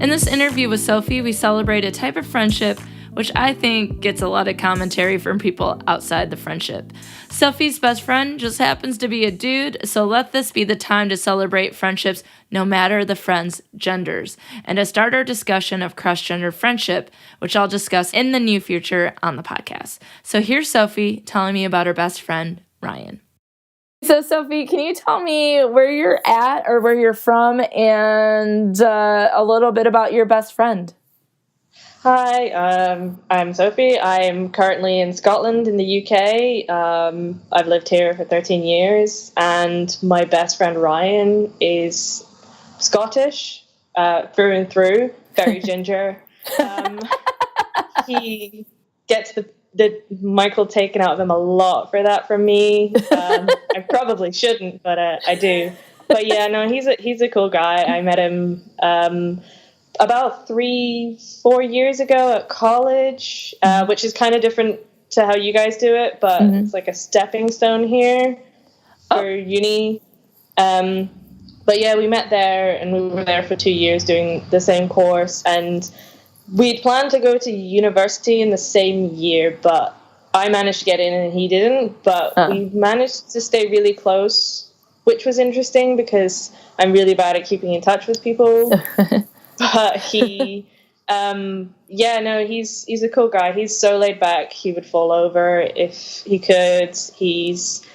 In this interview with Sophie, we celebrate a type of friendship which I think gets a lot of commentary from people outside the friendship. Sophie's best friend just happens to be a dude, so let this be the time to celebrate friendships no matter the friends' genders, and to start our discussion of cross-gender friendship, which I'll discuss in the near future on the podcast. So here's Sophie telling me about her best friend, Ryan. So Sophie, can you tell me where you're at or where you're from and a little bit about your best friend? Hi, I'm Sophie. I'm currently in Scotland in the UK. I've lived here for 13 years, and my best friend Ryan is Scottish through and through, very ginger. He gets the Michael taken out of him a lot for that from me. I probably shouldn't, but I do. But yeah, no, he's a cool guy. I met him about 3-4 years ago at college, which is kind of different to how you guys do it, but it's like a stepping stone here for uni. But yeah, we met there, and we were there for 2 years doing the same course, and we'd planned to go to university in the same year, but I managed to get in and he didn't, but we managed to stay really close, which was interesting because I'm really bad at keeping in touch with people. But he, he's a cool guy. He's so laid back. He would fall over if he could. He's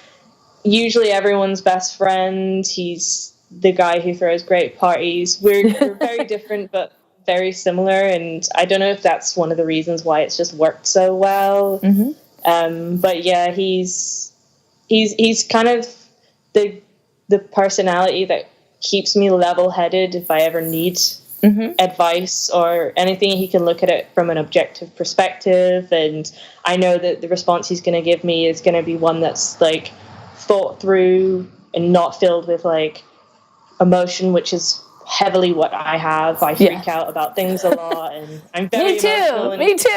usually everyone's best friend. He's the guy who throws great parties. We're very different, but very similar. And I don't know if that's one of the reasons why it's just worked so well. But yeah, he's kind of the personality that keeps me level-headed if I ever need advice or anything. He can look at it from an objective perspective, and I know that the response he's going to give me is going to be one that's like thought through and not filled with like emotion, which is heavily what I have. I freak out about things a lot, and I'm very emotional. Me too.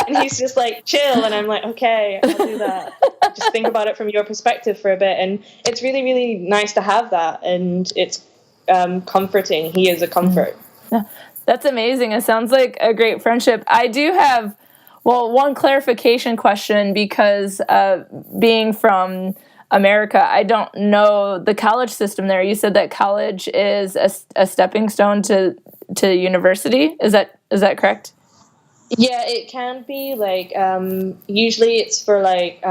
And he's just like, chill, and I'm like, okay, I'll do that. Just think about it from your perspective for a bit, and it's really, really nice to have that, and it's comforting. He is a comfort. That's amazing. It sounds like a great friendship. I do have, one clarification question, because being from America, I don't know the college system there. You said that college is a stepping stone to university. Is that correct? Yeah, it can be. Like, usually it's for like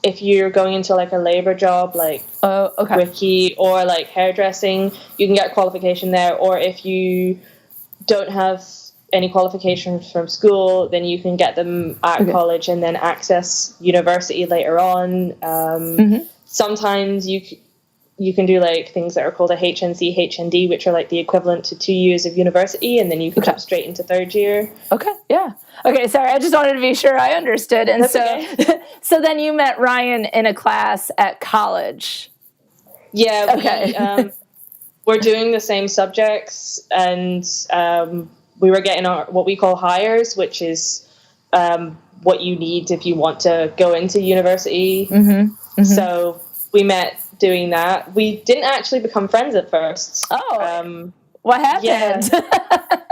if you're going into like a labor job, like wiki or like hairdressing, you can get qualification there. Or if you don't have any qualifications from school, then you can get them at college and then access university later on. Sometimes you can do like things that are called a HNC, HND, which are like the equivalent to 2 years of university, and then you can jump straight into third year. Okay, yeah. Okay, sorry, I just wanted to be sure I understood. And so then you met Ryan in a class at college. Yeah, we're doing the same subjects, and we were getting our what we call hires, which is what you need if you want to go into university. So we met doing that. We didn't actually become friends at first. What happened?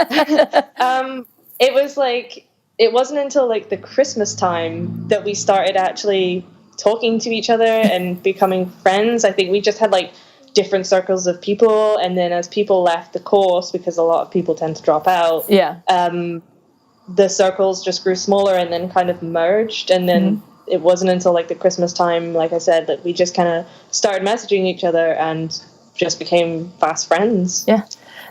Yeah. It was like, it wasn't until like the Christmas time that we started actually talking to each other and becoming friends. I think we just had like different circles of people, and then as people left the course, because a lot of people tend to drop out, the circles just grew smaller and then kind of merged, and then it wasn't until like the Christmas time, like I said, that we just kind of started messaging each other and just became fast friends. Yeah.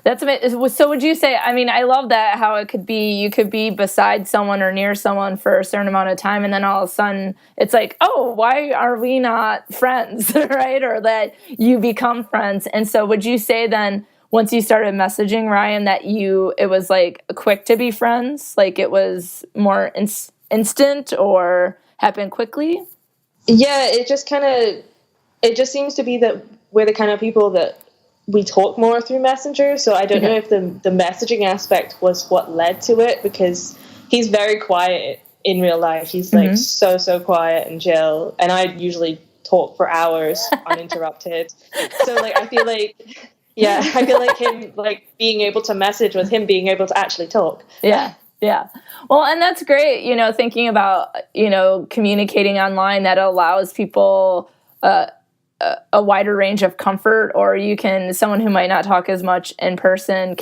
That's amazing. So would you say, I mean, I love that, how it could be, you could be beside someone or near someone for a certain amount of time, and then all of a sudden it's like, oh, why are we not friends, right? Or that you become friends. And so would you say then, once you started messaging Ryan, that it was like quick to be friends? Like it was more instant or happened quickly? Yeah, it just seems to be that we're the kind of people that we talk more through Messenger, so I don't know if the messaging aspect was what led to it, because he's very quiet in real life. He's like so quiet and chill, and I usually talk for hours uninterrupted. So like I feel like Yeah, I feel like him, like, being able to message was him being able to actually talk. Yeah. Yeah. Well, and that's great, thinking about, communicating online, that allows people a wider range of comfort, or someone who might not talk as much in person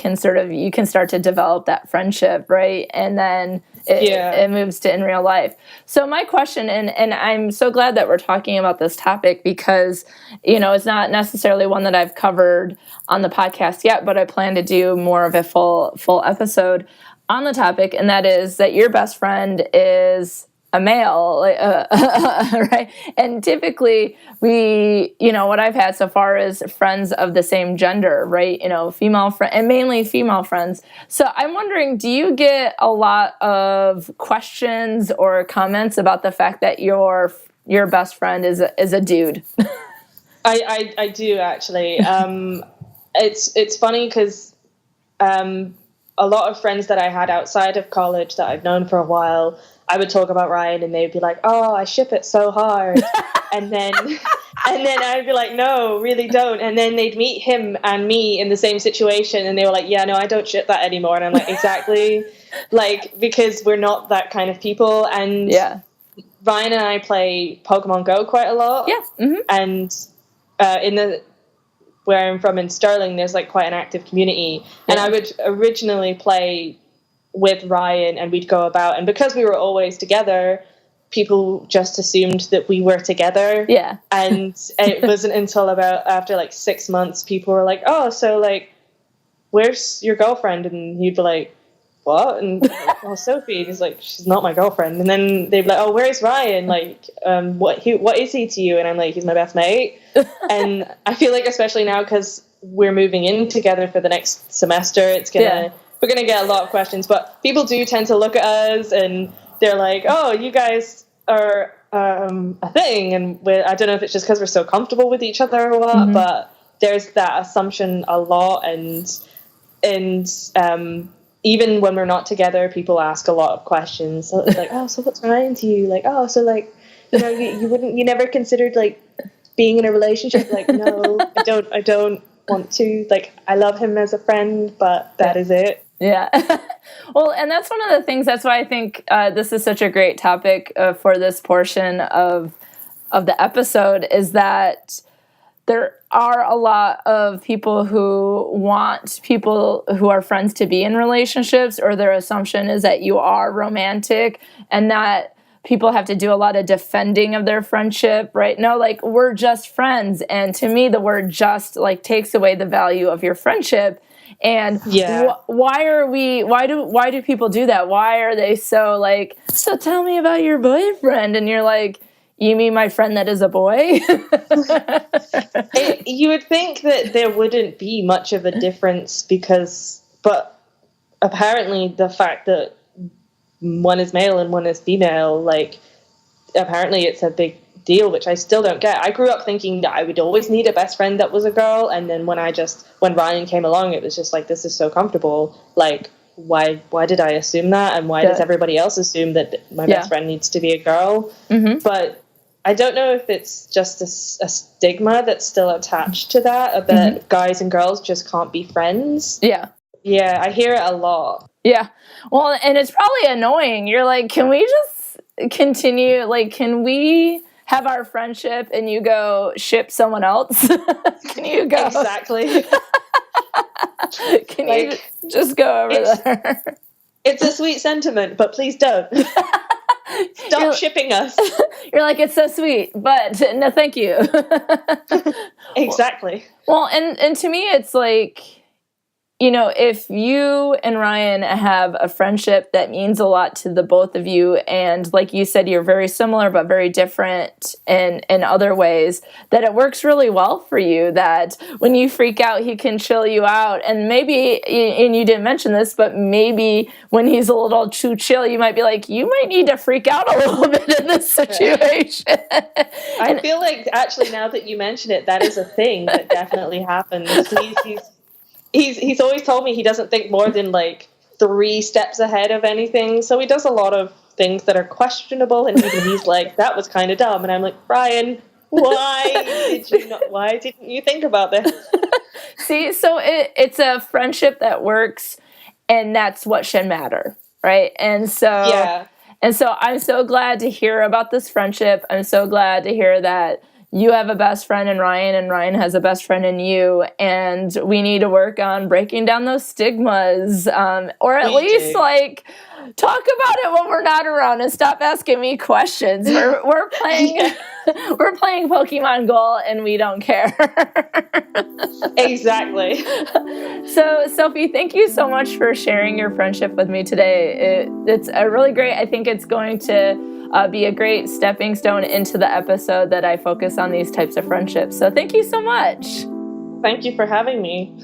you can start to develop that friendship, right? And then it moves to in real life. So my question, and I'm so glad that we're talking about this topic, because, it's not necessarily one that I've covered on the podcast yet, but I plan to do more of a full episode on the topic, and that is that your best friend is a male, right? And typically what I've had so far is friends of the same gender, right? Female friend, and mainly female friends. So I'm wondering, do you get a lot of questions or comments about the fact that your best friend is a dude? I do, actually. It's funny because a lot of friends that I had outside of college that I've known for a while, I would talk about Ryan and they'd be like, "Oh, I ship it so hard." and then I'd be like, "No, really don't." And then they'd meet him and me in the same situation and they were like, "Yeah, no, I don't ship that anymore." And I'm like, "Exactly." Like, because we're not that kind of people. And Ryan and I play Pokemon Go quite a lot. Yeah. Mm-hmm. And where I'm from in Sterling, there's like quite an active community. And I would originally play with Ryan and we'd go about, and because we were always together, people just assumed that we were together. Yeah. And it wasn't until about after like 6 months, people were like, "Oh, so like, where's your girlfriend?" And he'd be like, "What?" And like, "Oh, Sophie." And he's like, "She's not my girlfriend." And then they'd be like, "Oh, where's Ryan? Like, what is he to you?" And I'm like, "He's my best mate." And I feel like, especially now, because we're moving in together for the next semester, we're gonna get a lot of questions. But people do tend to look at us and they're like, "Oh, you guys are a thing." And I don't know if it's just because we're so comfortable with each other or what, but there's that assumption a lot. And even when we're not together, people ask a lot of questions. So it's like, "Oh, so what's Ryan to you?" Like, "Oh, so like, you never considered like being in a relationship?" Like, "No, I don't want to. Like, I love him as a friend, but that is it." Yeah. Well, and that's one of the things, that's why I think this is such a great topic for this portion of the episode, is that there are a lot of people who want people who are friends to be in relationships, or their assumption is that you are romantic and that people have to do a lot of defending of their friendship, right? No, like, we're just friends. And to me, the word "just" like takes away the value of your friendship. And why do people do that? Why are they so like, "So tell me about your boyfriend"? And you're like, "You mean my friend that is a boy?" You would think that there wouldn't be much of a difference but apparently the fact that one is male and one is female, like, apparently it's a big deal, which I still don't get. I grew up thinking that I would always need a best friend that was a girl, and then when Ryan came along, it was just like, this is so comfortable. Like, why did I assume that, and why does everybody else assume that my best friend needs to be a girl? Mm-hmm. But I don't know if it's just a stigma that's still attached to that guys and girls just can't be friends. Yeah, I hear it a lot. Yeah, well, and it's probably annoying. You're like, "Can we just continue? Like, can we have our friendship and you go ship someone else?" Can you go? Exactly. Can you just go over there? It's a sweet sentiment, but please don't. Stop shipping us. You're like, "It's so sweet, but no, thank you." Exactly. Well, and to me, it's like, if you and Ryan have a friendship that means a lot to the both of you, and like you said, you're very similar but very different in other ways, that it works really well for you, that when you freak out, he can chill you out. And maybe, and you didn't mention this, but maybe when he's a little too chill, you might be like, "You might need to freak out a little bit in this situation." I feel like, actually, now that you mention it, that is a thing that definitely happens. He's always told me he doesn't think more than like 3 steps ahead of anything. So he does a lot of things that are questionable, and even he's like, "That was kind of dumb." And I'm like, "Ryan, why didn't you think about this?" See, so it's a friendship that works, and that's what should matter, right? And so I'm so glad to hear about this friendship. I'm so glad to hear that you have a best friend in Ryan, and Ryan has a best friend in you, and we need to work on breaking down those stigmas, or at least like talk about it when we're not around and stop asking me questions. We're playing we're playing Pokemon Go and we don't care. Exactly. So Sophie, thank you so much for sharing your friendship with me today. It's a really great. I think it's going to be a great stepping stone into the episode that I focus on these types of friendships. So thank you so much. Thank you for having me.